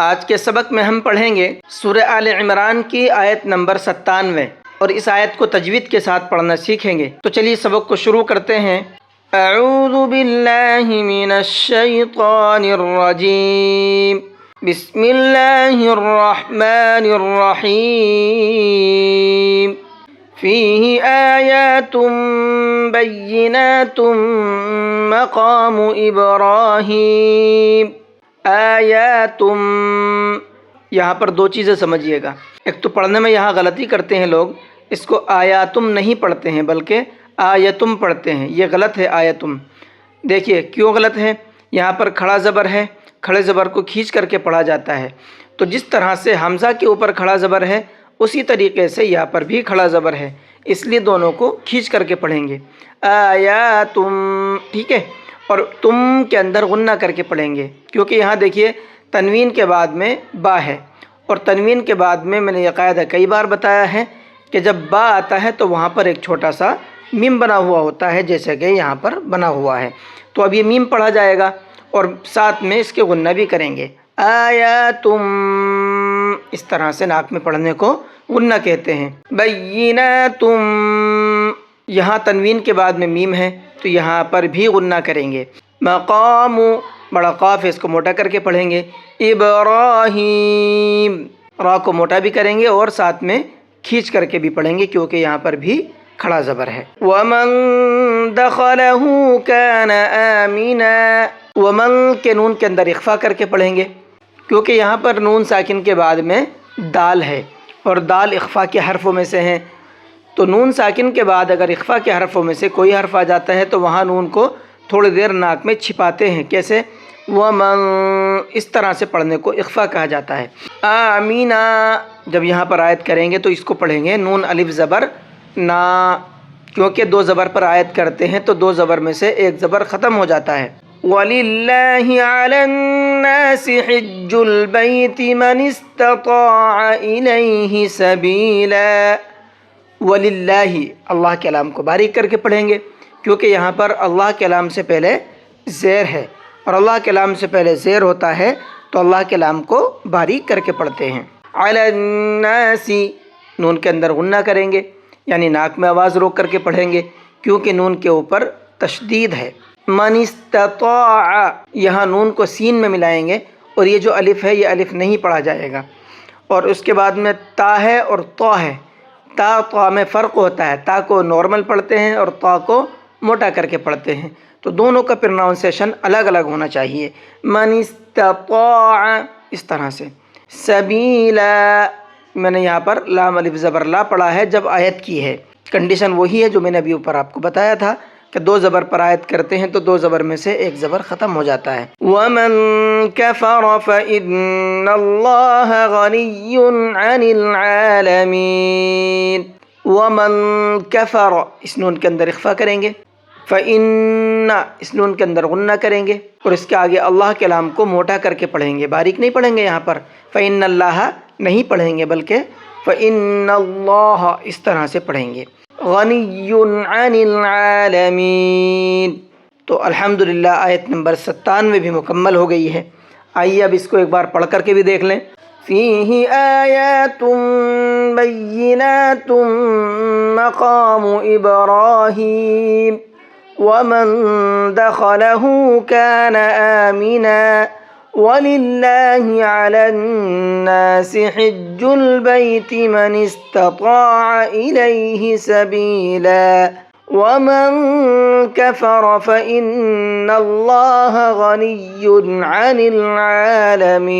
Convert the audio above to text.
آج کے سبق میں ہم پڑھیں گے سورہ آل عمران کی آیت نمبر 97 اور اس آیت کو تجوید کے ساتھ پڑھنا سیکھیں گے۔ تو چلیے سبق کو شروع کرتے ہیں۔ اعوذ باللہ من الشیطان الرجیم، بسم اللہ الرحمن الرحیم، فیہ آیات بینات مقام ابراہیم۔ آیاتم، یہاں پر دو چیزیں سمجھیے گا۔ ایک تو پڑھنے میں یہاں غلطی کرتے ہیں لوگ، اس کو آیاتم نہیں پڑھتے ہیں بلکہ آیتم پڑھتے ہیں، یہ غلط ہے آیتم۔ دیکھیے کیوں غلط ہے، یہاں پر کھڑا زبر ہے، کھڑے زبر کو کھینچ کر کے پڑھا جاتا ہے، تو جس طرح سے حمزہ کے اوپر کھڑا زبر ہے اسی طریقے سے یہاں پر بھی کھڑا زبر ہے، اس لیے دونوں کو کھینچ کر کے پڑھیں گے۔ آیاتم، ٹھیک ہے، اور تم کے اندر غنہ کر کے پڑھیں گے، کیونکہ یہاں دیکھیے تنوین کے بعد میں با ہے، اور تنوین کے بعد میں نے یہ قاعدہ کئی بار بتایا ہے کہ جب با آتا ہے تو وہاں پر ایک چھوٹا سا میم بنا ہوا ہوتا ہے، جیسے کہ یہاں پر بنا ہوا ہے، تو اب یہ میم پڑھا جائے گا اور ساتھ میں اس کے غنہ بھی کریں گے۔ آیاتم، اس طرح سے ناک میں پڑھنے کو غنہ کہتے ہیں۔ بیناتم، یہاں تنوین کے بعد میں میم ہے تو یہاں پر بھی غنہ کریں گے۔ مقام، بڑا قاف ہے، اس کو موٹا کر کے پڑھیں گے۔ ابراہیم، را کو موٹا بھی کریں گے اور ساتھ میں کھینچ کر کے بھی پڑھیں گے کیونکہ یہاں پر بھی کھڑا زبر ہے۔ ومن دخلہ کان آمنا، ومن کے نون کے اندر اخفا کر کے پڑھیں گے کیونکہ یہاں پر نون ساکن کے بعد میں دال ہے اور دال اخفا کے حرفوں میں سے ہیں، تو نون ساکن کے بعد اگر اخفا کے حرفوں میں سے کوئی حرف آ جاتا ہے تو وہاں نون کو تھوڑی دیر ناک میں چھپاتے ہیں، کیسے؟ ومن، اس طرح سے پڑھنے کو اخفا کہا جاتا ہے۔ آمینہ، جب یہاں پر آیت کریں گے تو اس کو پڑھیں گے نون الف زبر نا، کیونکہ دو زبر پر آیت کرتے ہیں تو دو زبر میں سے ایک زبر ختم ہو جاتا ہے۔ وَلِلَّهِ عَلَى النَّاسِ حِجُّ الْبَيْتِ مَنِ اسْتَطَاعَ إِلَيْهِ سَبِيلًا۔ وَلِلَّهِ، اللہ کے لام کو باریک کر کے پڑھیں گے کیونکہ یہاں پر اللہ کے لام سے پہلے زیر ہے اور اللہ کے لام سے پہلے زیر ہوتا ہے تو اللہ کے لام کو باریک کر کے پڑھتے ہیں۔ علی الناس، نون کے اندر غنہ کریں گے، یعنی ناک میں آواز روک کر کے پڑھیں گے کیونکہ نون کے اوپر تشدید ہے۔ من استطاع، یہاں نون کو سین میں ملائیں گے اور یہ جو الف ہے یہ الف نہیں پڑھا جائے گا، اور اس کے بعد میں تا ہے اور طا ہے، تا میں فرق ہوتا ہے، تا کو نارمل پڑھتے ہیں اور طا کو موٹا کر کے پڑھتے ہیں، تو دونوں کا پروناؤنسیشن الگ الگ ہونا چاہیے۔ من استطاع، اس طرح سے۔ سبیلا، میں نے یہاں پر لام الف زبر لا پڑھا ہے جب آیت کی ہے، کنڈیشن وہی ہے جو میں نے ابھی اوپر آپ کو بتایا تھا کہ دو زبر پر آیت کرتے ہیں تو دو زبر میں سے ایک زبر ختم ہو جاتا ہے۔ وَمَن كَفَرَ فَإِنَّ اللَّهَ غَنِيٌّ عَنِ الْعَالَمِينَ۔ وَمَن كَفَرَ، اس نون کے اندر اخفا کریں گے، فَإِنَّ، اس نون کے اندر غنہ کریں گے اور اس کے آگے اللہ کے لام کو موٹا کر کے پڑھیں گے، باریک نہیں پڑھیں گے، یہاں پر فَإِنَّ اللَّهَ نہیں پڑھیں گے بلکہ فَإِنَّ اللَّهَ اس طرح سے پڑھیں گے۔ غنی عن العالمین۔ تو الحمدللہ آیت نمبر 97 بھی مکمل ہو گئی ہے۔ آئیے اب اس کو ایک بار پڑھ کر کے بھی دیکھ لیں۔ فیہ آیات بینات مقام ابراہیم ومن دخلہ کان آمنا وَلِلَّهِ عَلَى النَّاسِ حِجُّ الْبَيْتِ مَنِ اسْتَطَاعَ إِلَيْهِ سَبِيلًا وَمَن كَفَرَ فَإِنَّ اللَّهَ غَنِيٌّ عَنِ الْعَالَمِينَ۔